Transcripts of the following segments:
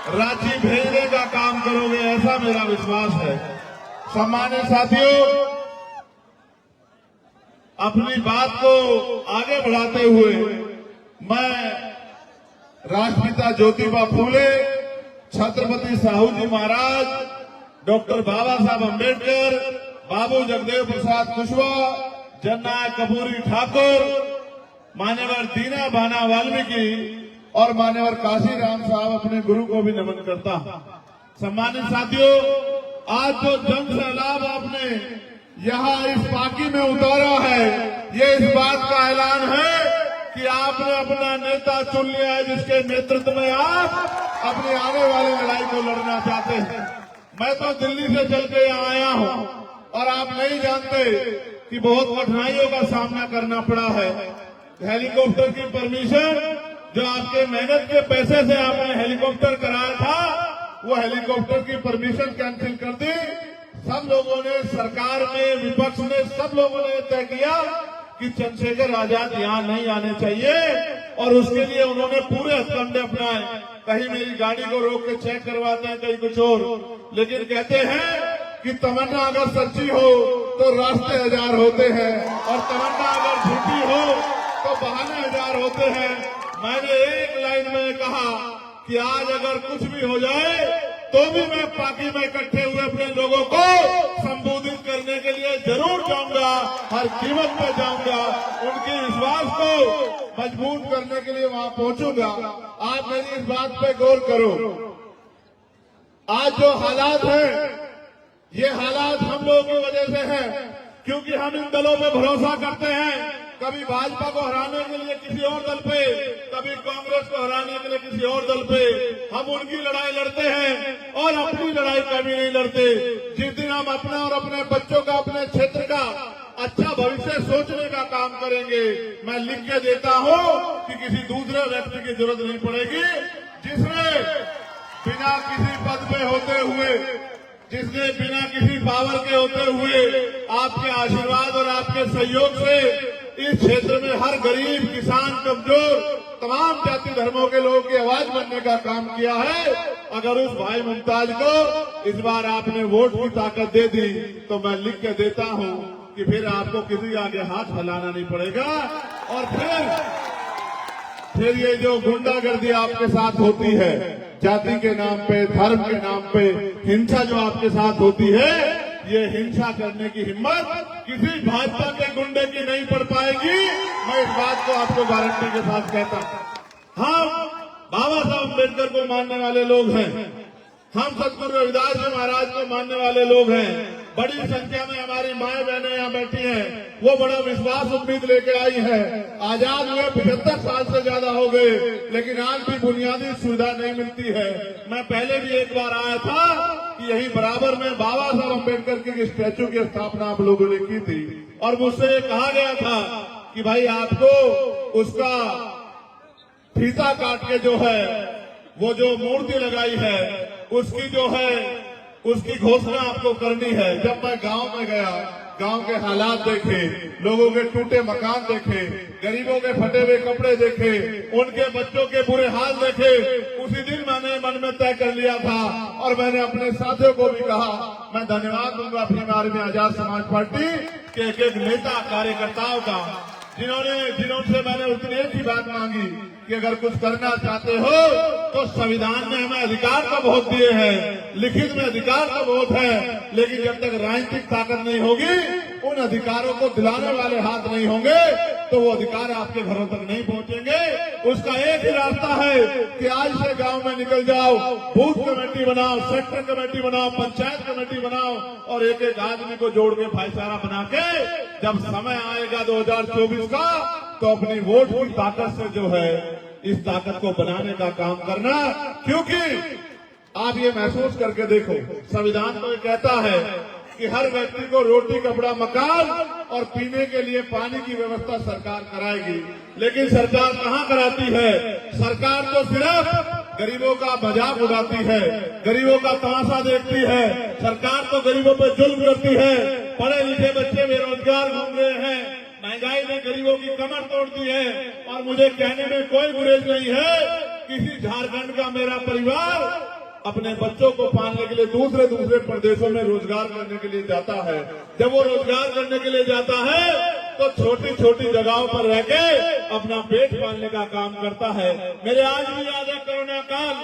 रांची भेजने का काम करोगे, ऐसा मेरा विश्वास है। सम्मानित साथियों, अपनी बात को आगे बढ़ाते हुए मैं राष्ट्रपिता ज्योतिबा फूले, छत्रपति साहू जी महाराज, डॉक्टर बाबा साहब अम्बेडकर, बाबू जगदेव प्रसाद कुशवाहा, जननायक कर्पूरी ठाकुर, मान्यवर दीना भाना वाल्मीकि और मान्यवर काशीराम साहब अपने गुरु को भी नमन करता हूं। सम्मानित साथियों, आज जो जन सैलाब आपने यहाँ इस पार्टी में उतारा है, ये इस बात का ऐलान है कि आपने अपना नेता चुन लिया है जिसके नेतृत्व में आप अपनी आने वाली लड़ाई को लड़ना चाहते हैं। मैं तो दिल्ली से चल के यहाँ आया हूँ और आप नहीं जानते कि बहुत कठिनाइयों का सामना करना पड़ा है। हेलीकॉप्टर की परमिशन जो आपके मेहनत के पैसे से आपने हेलीकॉप्टर कराया था, वो हेलीकॉप्टर की परमिशन कैंसिल कर दी। सब लोगों ने, सरकार ने, विपक्ष ने, सब लोगों ने तय किया कि चंद्रशेखर आजाद यहाँ नहीं आने चाहिए और उसके लिए उन्होंने पूरे हथकंडे अपनाए। कहीं मेरी गाड़ी को रोक के चेक करवाते हैं, कहीं कुछ और, लेकिन कहते हैं कि तमन्ना अगर सच्ची हो तो रास्ते हजार होते हैं और तमन्ना अगर झूठी हो तो बहाने हजार होते हैं। मैंने एक लाइन में कहा कि आज अगर कुछ भी हो जाए तो भी मैं पार्टी में इकट्ठे हुए अपने लोगों को संबोधित करने के लिए जरूर जाऊंगा, हर कीमत पर जाऊंगा, उनके विश्वास को मजबूत करने के लिए वहां पहुंचूंगा। आप मेरी इस बात पे गौर करो। आज जो हालात हैं, ये हालात हम लोगों की वजह से हैं, क्योंकि हम इन दलों पे भरोसा करते हैं। कभी भाजपा को हराने के लिए किसी और दल पे, कभी कांग्रेस को हराने के लिए किसी और दल पे हम उनकी लड़ाई लड़ते हैं और अपनी लड़ाई कभी नहीं लड़ते। जिस दिन हम अपना और अपने बच्चों का, अपने क्षेत्र का अच्छा भविष्य सोचने का काम करेंगे, मैं लिख के देता हूं कि किसी दूसरे व्यक्ति की जरूरत नहीं पड़ेगी, जिसने बिना किसी पद पे होते हुए, जिसने बिना किसी पावर के होते हुए आपके आशीर्वाद और आपके सहयोग से इस क्षेत्र में हर गरीब, किसान, कमजोर, तमाम जाति धर्मों के लोगों की आवाज बनने का काम किया है। अगर उस भाई मुमताज को इस बार आपने वोट की ताकत दे दी तो मैं लिख के देता हूं कि फिर आपको किसी आगे हाथ फैलाना नहीं पड़ेगा। और फिर ये जो गुंडागर्दी आपके साथ होती है, जाति के नाम पे, धर्म के नाम पे हिंसा जो आपके साथ होती है, ये हिंसा करने की हिम्मत किसी भाजपा के गुंडे की नहीं पड़ पाएगी। मैं इस बात को आपको गारंटी के साथ कहता हूं। हम बाबा साहब अम्बेडकर को मानने वाले लोग हैं, हम सतगुरु रविदास जी महाराज को मानने वाले लोग हैं। बड़ी संख्या में हमारी माएं बहनें यहाँ बैठी हैं, वो बड़ा विश्वास उम्मीद लेके आई है। आजाद हुए 75 साल से ज्यादा हो गए, लेकिन आज भी बुनियादी सुविधा नहीं मिलती है। मैं पहले भी एक बार आया था कि यही बराबर में बाबा साहब अम्बेडकर के स्टैचू की स्थापना आप लोगों ने की थी और मुझसे कहा गया था कि भाई आपको उसका फीता काट के जो है, वो जो मूर्ति लगाई है, उसकी जो है, उसकी घोषणा आपको करनी है। जब मैं गांव में गया, गांव के हालात देखे, लोगों के टूटे मकान देखे, गरीबों के फटे हुए कपड़े देखे, उनके बच्चों के बुरे हाल देखे, उसी दिन मैंने मन में तय कर लिया था और मैंने अपने साथियों को भी कहा, मैं धन्यवाद दूंगा अपनी मार्ग में आजाद समाज पार्टी के एक नेता कार्यकर्ताओं का, जिन्होंने मैंने उस दिन एक ही बात मांगी कि अगर कुछ करना चाहते हो तो संविधान ने हमें अधिकार तो बहुत दिए हैं, लिखित में अधिकार तो बहुत है, लेकिन जब तक राजनीतिक ताकत नहीं होगी, उन अधिकारों को दिलाने वाले हाथ नहीं होंगे, तो वो अधिकार आपके घरों तक नहीं पहुंचेंगे। उसका एक ही रास्ता है कि आज से गांव में निकल जाओ, बूथ कमेटी बनाओ, सेक्टर कमेटी बनाओ, पंचायत कमेटी बनाओ और एक एक आदमी को जोड़ के भाईचारा बना के जब समय आएगा 2024 का, तो अपनी वोट की ताकत से जो है इस ताकत को बनाने का काम करना। क्योंकि आप ये महसूस करके देखो, संविधान तो ये कहता है कि हर व्यक्ति को रोटी, कपड़ा, मकान और पीने के लिए पानी की व्यवस्था सरकार कराएगी, लेकिन सरकार कहाँ कराती है? सरकार तो सिर्फ गरीबों का मजाक उड़ाती है, गरीबों का तमाशा देखती है। सरकार तो गरीबों पर जुल्म करती है। पढ़े लिखे बच्चे बेरोजगार घूम रहे हैं, महंगाई ने गरीबों की कमर तोड़ दी है और मुझे कहने में कोई गुरेज नहीं है कि किसी झारखंड का मेरा परिवार अपने बच्चों को पालने के लिए दूसरे प्रदेशों में रोजगार करने के लिए जाता है। जब वो रोजगार करने के लिए जाता है तो छोटी छोटी जगहों पर रह के अपना पेट पालने का काम करता है। मेरे आज भी याद है कोरोना काल,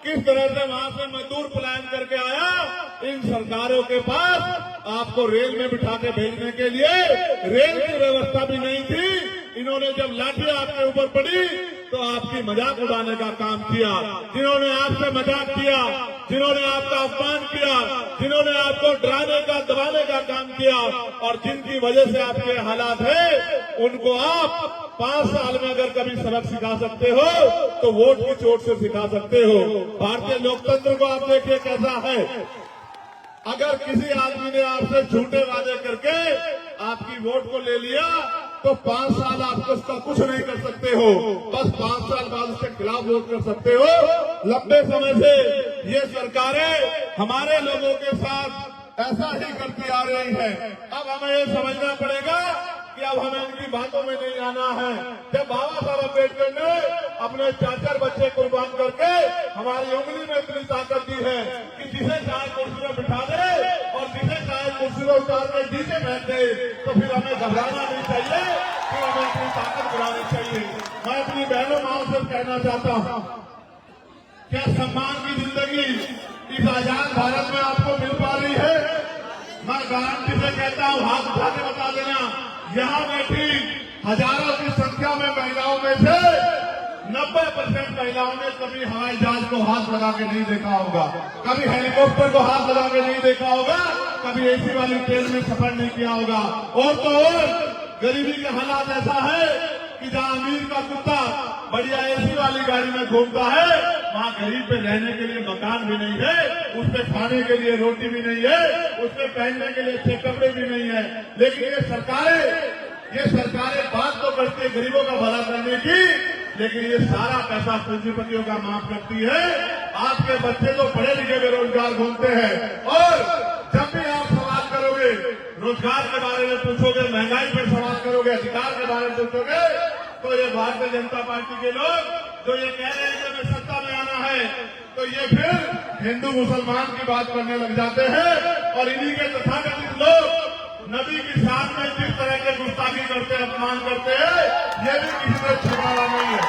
किस तरह से वहां से मजदूर पलायन करके आया। इन सरकारों के पास आपको रेल में बिठा के भेजने के लिए रेल की व्यवस्था भी नहीं थी। इन्होंने जब लाठी आपके ऊपर पड़ी तो आपकी मजाक उड़ाने का काम किया। जिन्होंने आपसे मजाक किया, जिन्होंने आपका अपमान किया, जिन्होंने आपको डराने का दबाने का काम किया और जिनकी वजह से आपके हालात है, उनको आप 5 साल में अगर कभी सबक सिखा सकते हो तो वोट की चोट से सिखा सकते हो। भारतीय लोकतंत्र को आप देखिए कैसा है। अगर किसी आदमी ने आपसे झूठे वादे करके आपकी वोट को ले लिया तो 5 साल आप उसका कुछ नहीं कर सकते हो, बस 5 साल बाद उसके खिलाफ वोट कर सकते हो। लंबे समय से ये सरकारें हमारे लोगों के साथ ऐसा ही करती आ रही है। अब हमें ये समझना पड़ेगा कि अब हमें इनकी बातों में नहीं आना है। जब बाबा साहब अम्बेडकर ने अपने 4 बच्चे कुर्बान करके हमारी उंगली में इतनी ताकत दी है कि जिसे चाहे कुर्सी में बिठा दे और जिसे चाहे कुर्सी में उतार के नीचे बैठ दे, तो फिर हमें घबराना नहीं चाहिए, फिर हमें अपनी ताकत बढ़ानी चाहिए। मैं अपनी बहनों माओ से कहना चाहता हूँ, क्या सम्मान की जिंदगी इस आजाद भारत में आपको मिल पा रही है? मैं गारंटी से कहता हूँ, हाथ उठा के बता देना, यहाँ बैठी हजारों की संख्या में महिलाओं में से 90% महिलाओं ने कभी हवाई जहाज को हाथ लगा के नहीं देखा होगा, कभी हेलीकॉप्टर को हाथ लगा के नहीं देखा होगा, कभी एसी वाली ट्रेन में सफर नहीं किया होगा। और तो और गरीबी के हालात ऐसा है कि जहाँ अमीर का कुत्ता बढ़िया एसी वाली गाड़ी में घूमता है, वहाँ गरीब पे रहने के लिए मकान भी नहीं है, उस पे खाने के लिए रोटी भी नहीं है, उस पे पहनने के लिए अच्छे कपड़े भी नहीं है। लेकिन ये सरकारें बात तो करती है गरीबों का भला करने की, लेकिन ये सारा पैसा पूंजीपतियों का माफ करती है। आपके बच्चे तो पढ़े लिखे बेरोजगार घूमते हैं, और जब भी आप सवाल करोगे, रोजगार के बारे में पूछोगे, महंगाई पर सवाल करोगे, अधिकार के बारे में पूछोगे, तो ये भारतीय जनता पार्टी के लोग जो ये कह रहे हैं कि हमें सत्ता में आना है, तो ये फिर हिंदू मुसलमान की बात करने लग जाते हैं। और इन्हीं के तथाकथित लोग नबी की शान में जिस तरह के गुस्ताखी करते हैं, अपमान करते हैं, ये भी किसी ने छिपाना नहीं है।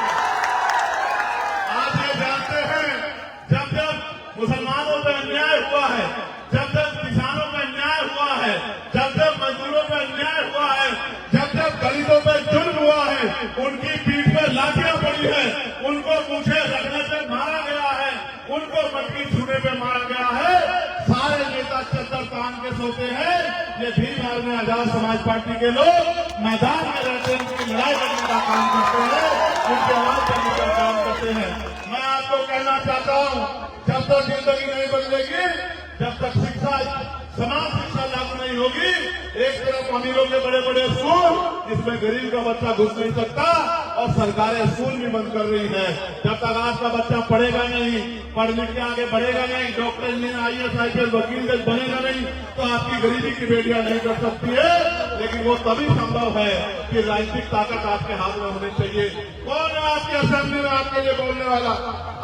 आप ये जानते हैं, जब जब मुसलमानों पर अन्याय हुआ है, जब जब किसानों पर अन्याय हुआ है, जब जब मजदूरों पर अन्याय हुआ है, जब जब दलितों पर जुल्म हुआ है, उनकी पीठ पर लाठियां पड़ी है, उनको पूछे रखने पे मारा गया है, उनको मटकी छूने पे मारा गया है, सारे नेता चद्दर तान के सोते हैं। ये भीड़ में आजाद समाज पार्टी के लोग मैदान में रहते हैं, उनकी लड़ाई करने का काम करते हैं, उनकी आवाज करने का काम करते हैं। मैं आपको कहना चाहता हूँ, जब तक जिंदगी नहीं बदलेगी, जब तक शिक्षा समान शिक्षा लागू नहीं होगी, एक तरफ अमीरों के बड़े बड़े स्कूल जिसमें गरीब का बच्चा घुस नहीं सकता, और सरकारें स्कूल भी बंद कर रही है। जब तक आपका बच्चा पढ़ेगा नहीं, पढ़ लिख के आगे बढ़ेगा नहीं, डॉक्टर इंजीनियर IAS IPS वकील जज बनेगा नहीं, तो आपकी गरीबी की बेटियां नहीं कर सकती है। लेकिन वो तभी संभव है कि राजनीतिक ताकत आपके हाथ में होनी चाहिए। कौन है आपकी असेंबली में आपके लिए बोलने वाला?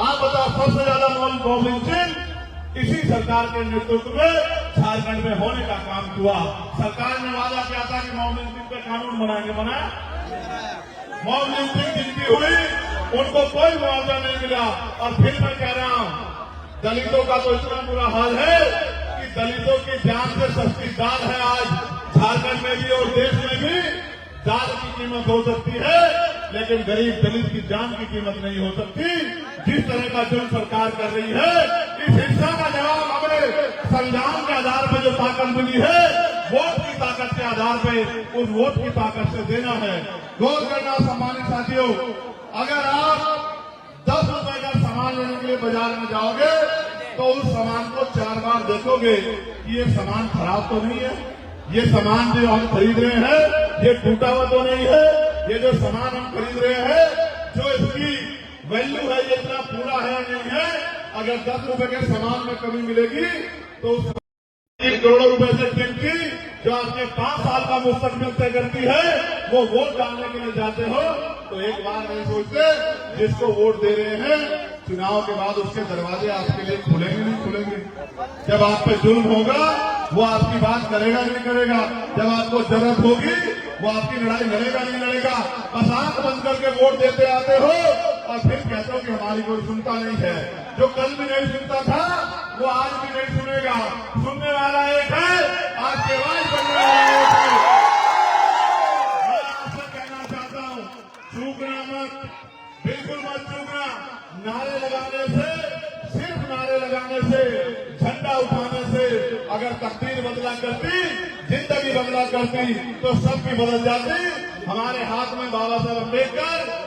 आप बताओ, सबसे ज्यादा मोमिन सिंह इसी सरकार के नेतृत्व में झारखंड में होने का काम हुआ। सरकार ने वादा किया था कि मोमिन सिंह पे कानून बनाएंगे, बनाया? मोमिन सिंह जिनकी हुई उनको कोई मुआवजा नहीं मिला। और फिर मैं कह रहा हूं, दलितों का तो इतना बुरा हाल है कि दलितों की जान से सस्ती दाल है आज झारखंड में भी और देश में भी। दाल की कीमत हो सकती है, लेकिन गरीब दलित की जान की कीमत नहीं हो सकती। जिस तरह का जुल्म सरकार कर रही है, इस हिंसा का जवाब हमें संविधान के आधार पर जो ताकत मिली है, वोट की ताकत के आधार पर उस वोट की ताकत से देना है। गौर करना सम्मानित साथियों, अगर आप 10 रुपए का सामान लेने के लिए बाजार में जाओगे तो उस सामान को 4 बार देखोगे कि ये सामान खराब तो नहीं है, ये सामान जो हम खरीद रहे हैं ये टूटा हुआ तो नहीं है, ये जो सामान हम खरीद रहे हैं जो इसकी वैल्यू है ये इतना पूरा है नहीं है। अगर 10 रुपए के सामान में कमी मिलेगी तो 1 करोड़ रुपए से कीमती जो आपके 5 साल का मुस्तकबिल तय करती है, वो वोट डालने के लिए जाते हो तो एक बार नहीं सोचते जिसको वोट दे रहे हैं चुनाव के बाद उसके दरवाजे आपके लिए खुलेंगे नहीं खुलेंगे। जब आप पे जुल्म होगा वो आपकी बात करेगा नहीं करेगा, जब आपको जरूरत होगी वो आपकी लड़ाई लड़ेगा नहीं लड़ेगा। बस आंख बंद करके वोट देते आते हो और फिर कहते हो कि हमारी कोई सुनता नहीं है। जो कल भी नहीं सुनता था वो आज भी नहीं सुनेगा। सुनने वाला एक है, आपकी आवाज बनने वाला एक है। मैं आपसे कहना चाहता हूं, चूकना मत, बिल्कुल मत चूकना। नारे लगाने से, सिर्फ नारे लगाने से, झंडा उठाने से अगर तकदीर बदला करती, जिंदगी बदला करती तो सब भी बदल जाती। हमारे हाथ में बाबा साहब अम्बेडकर